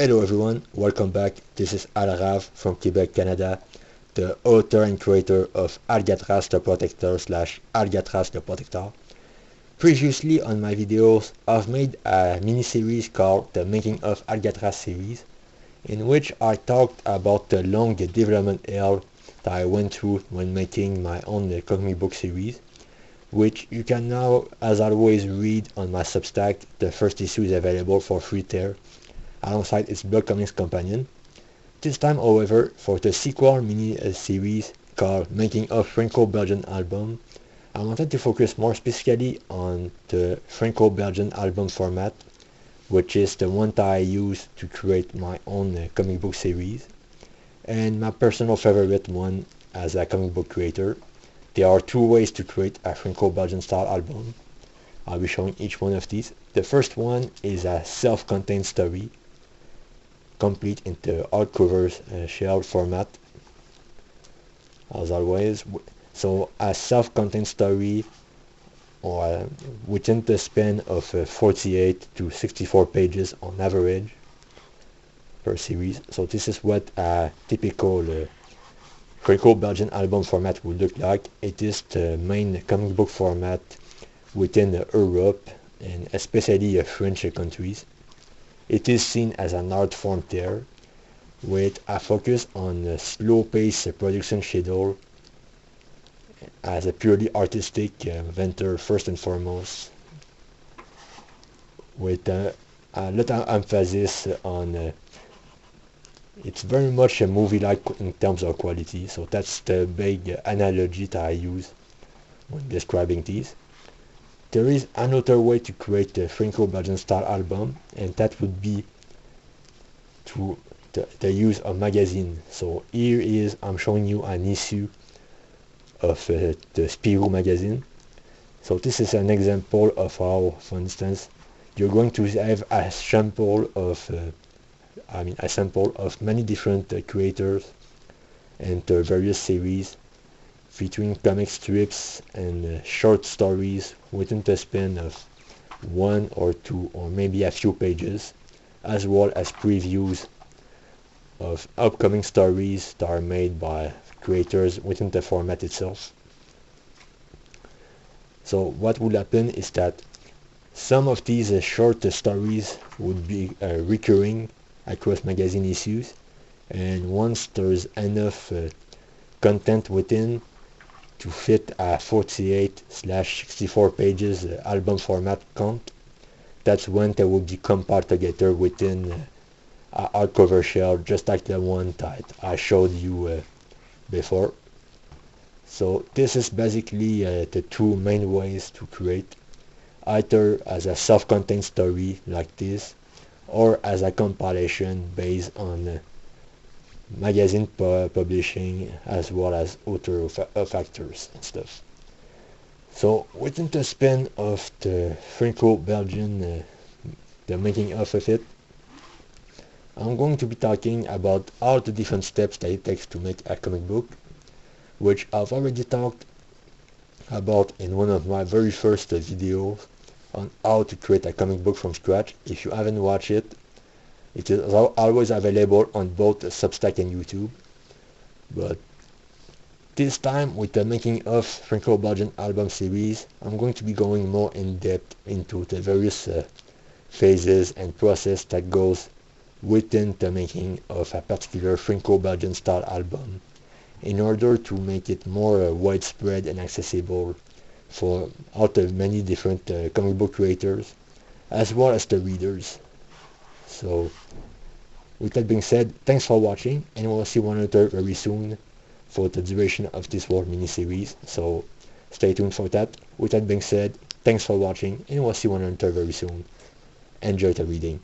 Hello everyone, welcome back. This is Alrav from Quebec, Canada, the author and creator of Alcatraz the Protector / Alcatraz the Protector. Previously on my videos, I've made a mini-series called the Making of Alcatraz series, in which I talked about the long development hell that I went through when making my own comic book series, which you can now, as always, read on my Substack. The first issue is available for free there, alongside its blog comics companion. This time, however, for the sequel mini-series called Making of Franco-Belgian Album, I wanted to focus more specifically on the Franco-Belgian album format, which is the one that I use to create my own comic book series, and my personal favorite one as a comic book creator. There are two ways to create a Franco-Belgian style album. I'll be showing each one of these. The first one is a self-contained story, complete in the hardcover shell format, as always. So a self-contained story or within the span of 48 to 64 pages on average per series. So this is what a typical Franco-Belgian album format would look like. It is the main comic book format within Europe and especially French countries. It is seen as an art form there, with a focus on a slow-paced production schedule as a purely artistic venture first and foremost, with a lot of emphasis on it's very much a movie-like in terms of quality. So that's the big analogy that I use when describing these. There is another way to create the Franco-Belgian style album, and that would be through the use of magazine. So here is, I'm showing you an issue of the Spirou magazine. So this is an example of how, for instance, you're going to have a sample of many different creators and their various series, featuring comic strips and short stories within the span of 1 or 2 or maybe a few pages, as well as previews of upcoming stories that are made by creators within the format itself. So what will happen is that some of these short stories would be recurring across magazine issues, and once there's enough content within to fit a 48/64 pages album format count, that's when they will be compiled together within a hardcover shell, just like the one that I showed you before. So this is basically the two main ways to create, either as a self-contained story like this, or as a compilation based on magazine publishing, as well as author factors and stuff. So within the span of the Franco-Belgian, the making of it, I'm going to be talking about all the different steps that it takes to make a comic book, which I've already talked about in one of my very first videos on how to create a comic book from scratch. If you haven't watched it, it is always available on both Substack and YouTube. But this time, with the Making of Franco-Belgian album series, I'm going to be going more in depth into the various phases and process that goes within the making of a particular Franco-Belgian style album, in order to make it more widespread and accessible for all the many different comic book creators, as well as the readers. So with that being said, thanks for watching, and we'll see one another very soon for the duration of this World mini-series, so stay tuned for that. With that being said, thanks for watching, and we'll see one another very soon. Enjoy the reading.